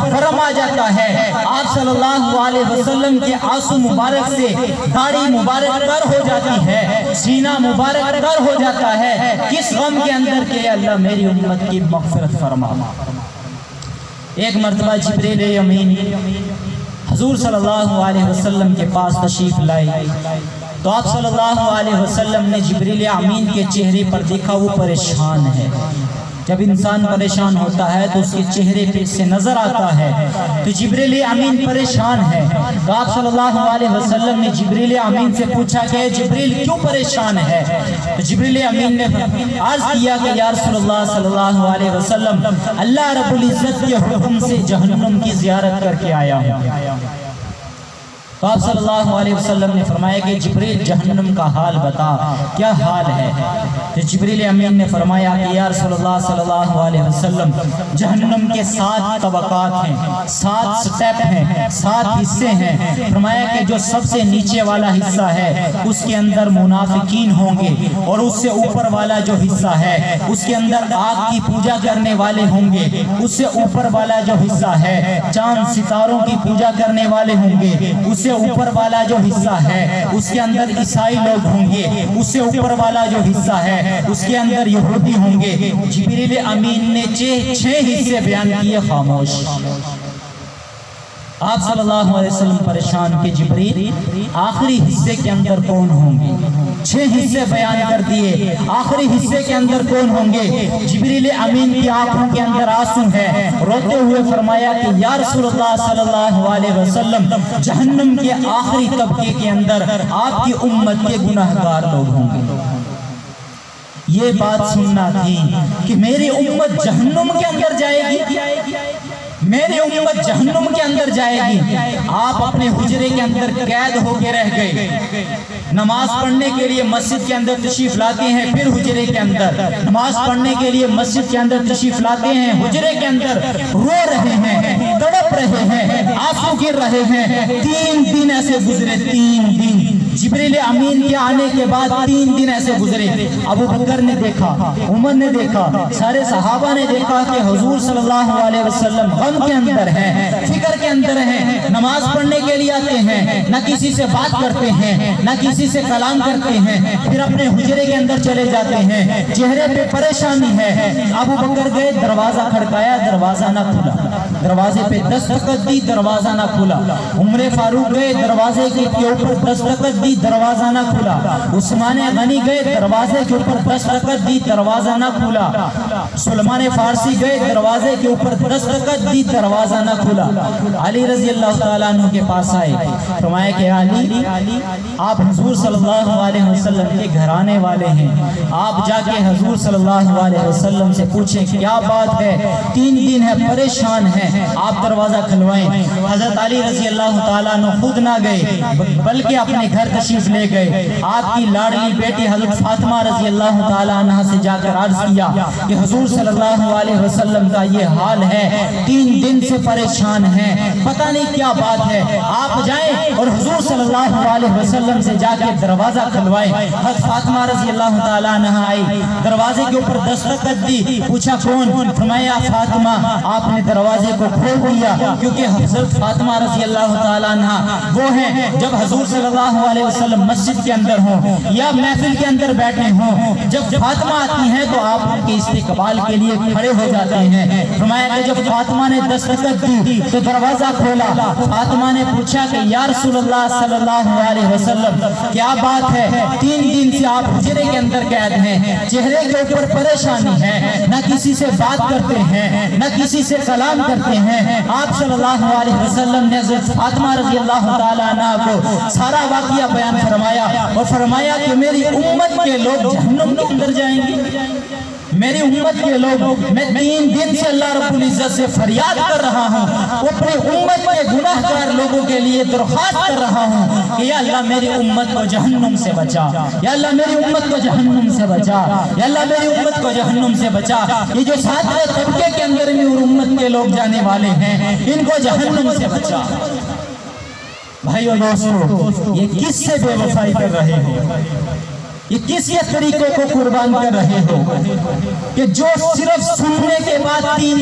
ورم آ جاتا ہے، آپ صلی اللہ علیہ وسلم کے آنسو مبارک سے داڑھی مبارک تر ہو جاتی ہے، سینہ مبارک تر ہو جاتا ہے، کس غم کے اندر کہ اللہ میری امت کی مغفرت فرما۔ ایک مرتبہ جبریل امین حضور صلی اللہ علیہ وسلم کے پاس تشریف لائے تو آپ صلی اللہ علیہ وسلم نے جبریل امین کے چہرے پر دیکھا وہ پریشان ہے۔ جب انسان پریشان ہوتا ہے تو اس کے چہرے پہ سے نظر آتا ہے، تو جبریل امین پریشان ہے۔ تو آپ صلی اللہ علیہ وسلم نے جبریل امین سے پوچھا کہ جبریل کیوں پریشان ہے؟ تو جبریل امین نے عرض کیا کہ یا رسول اللہ صلی اللہ علیہ وسلم، اللہ رب العزت کے حکم سے جہنم کی زیارت کر کے آیا ہوں۔ تو آپ صلی اللہ علیہ وسلم نے فرمایا کہ جبریل جہنم کا حال بتا، کیا حال ہے؟ تو جبریل امین نے فرمایا کہ یا رسول اللہ صلی اللہ علیہ وسلم، جہنم کے 7 طبقات ہیں، 7 سٹیپ ہیں، 7 حصے ہیں۔ فرمایا کہ جو سب سے نیچے والا حصہ ہے اس کے اندر منافقین ہوں گے، اور اس سے اوپر والا جو حصہ ہے اس کے اندر آگ کی پوجا کرنے والے ہوں گے، اس سے اوپر والا جو حصہ ہے چاند ستاروں کی پوجا کرنے والے ہوں گے، اس سے اوپر والا جو حصہ ہے اس کے اندر عیسائی لوگ ہوں گے، اس سے اوپر والا جو حصہ ہے اس کے اندر یہودی ہوں گے۔ جبریل امین نے 6 حصے بیان کیے، خاموش۔ آپ صلی اللہ علیہ وسلم پریشان کہ جبریل آخری حصے کے اندر کون ہوں گے؟ 6 حصے بیان کر دیے، آخری حصے کے اندر کون ہوں گے؟ جبریل امین کی آنکھوں کے اندر آنسو ہے، روتے ہوئے فرمایا کہ یا رسول اللہ صلی اللہ علیہ وسلم، جہنم کے آخری طبقے کے اندر آپ کی امت کے گناہگار لوگ ہوں گے۔ یہ بات سننا تھی کہ میری امت جہنم کے اندر جائے گی، میری امت جہنم کے اندر جائے گی۔ آپ اپنے حجرے کے اندر قید ہو کے رہ گئے، نماز پڑھنے کے لیے مسجد کے اندر تشریف لاتے ہیں، پھر حجرے کے اندر نماز پڑھنے کے لیے مسجد کے اندر تشریف لاتے ہیں، حجرے کے اندر رو رہے ہیں، تڑپ رہے ہیں، آنسو گر رہے ہیں۔ 3 دن ایسے گزرے، 3 دن جبریل امین کے آنے کے بعد 3 دن ایسے گزرے۔ ابو بکر نے دیکھا، عمر نے دیکھا، سارے صحابہ نے دیکھا کہ حضور صلی اللہ علیہ وسلم غم کے اندر ہیں، فکر کے اندر ہیں، نماز پڑھنے کے لیے آتے ہیں، نہ کسی سے بات کرتے ہیں، نہ کسی سے کلام کرتے ہیں، پھر اپنے حجرے کے اندر چلے جاتے ہیں، چہرے پہ پریشانی ہے۔ ابو بکر گئے، دروازہ کھڑکایا، دروازہ نہ کھلا، دروازے پہ دستخط دی، دروازہ نہ کھلا۔ عمر فاروق گئے، دروازے کے اوپر دستخط دی، دروازہ نہ کھلا۔ عثمان غنی گئے، دروازے کے اوپر دستخط دی، دروازہ نہ کھلا۔ سلمان فارسی گئے، دروازے کے اوپر دستخط دی، دروازہ نہ کھلا۔ علی رضی اللہ تعالیٰ عنہ کے پاس آئے، فرمایا کہ علی، آپ حضور صلی اللہ علیہ وسلم کے گھرانے والے ہیں، آپ جا کے حضور صلی اللہ علیہ وسلم سے پوچھیں کیا بات ہے، 3 دن ہے، پریشان ہیں، آپ دروازہ کھلوائیں۔ حضرت علی رضی اللہ تعالیٰ عنہ خود نہ گئے بلکہ اپنے گھر تشریف لے گئے۔ آپ کی لاڈلی بیٹی حضرت فاطمہ رضی اللہ تعالیٰ عنہ سے جا کر عرض کیا کہ حضور صلی اللہ علیہ وسلم کا یہ حال ہے، 3 دن سے پریشان ہیں، پتہ نہیں کیا بات ہے، آپ جائیں اور حضور صلی اللہ علیہ وسلم سے جا کے دروازہ کھلوائیں۔ حضرت فاطمہ رضی اللہ تعالیٰ عنہ آئی، دروازے کے اوپر دستخط دی، پوچھا کون؟ فرمایا فاطمہ۔ آپ نے دروازے کو کھول دیا، کیونکہ حضرت فاطمہ رضی اللہ تعالیٰ عنہ وہ ہیں جب حضور صلی اللہ علیہ وسلم مسجد کے اندر ہوں یا محفل کے اندر بیٹھے ہوں، جب فاطمہ آتی ہیں تو آپ ان کے استقبال کے لیے کھڑے ہو جاتے ہیں۔ فرمایا کہ جب فاطمہ نے دستخط دی تو دروازہ کھولا، فاطمہ نے پوچھا کہ یا رسول اللہ صلی اللہ علیہ وسلم کیا بات ہے، 3 دن سے آپ حجرے کے اندر قید ہیں، چہرے کے اوپر پریشانی ہے، نہ کسی سے بات کرتے ہیں، نہ کسی سے کلام کرتے ہیں۔ آپ صلی اللہ علیہ وسلم نے حضرت فاطمہ رضی اللہ تعالیٰ عنہ کو سارا واقعہ بیان فرمایا اور فرمایا کہ میری امت کے لوگ جہنم کے اندر جائیں گے، میری امت کے لوگ، میں 3 دن سے اللہ رب العزت سے فریاد کر رہا ہوں، اپنی امت کے گناہگار لوگوں کے لیے درخواست کر رہا ہوں کہ یا اللہ میری امت کو جہنم سے بچا، یا اللہ میری امت کو جہنم سے بچا، یا اللہ میری امت کو جہنم سے بچا۔ یہ جو 7 طبقے کے اندر میں اور امت کے لوگ جانے والے ہیں، ان کو جہنم سے بچا۔ بھائی اور دوستو، یہ کس سے بے وفائی کر رہے ہو؟ یہ کس کے طریقوں کو قربان کر رہے ہو کہ جو صرف سننے کے بعد 3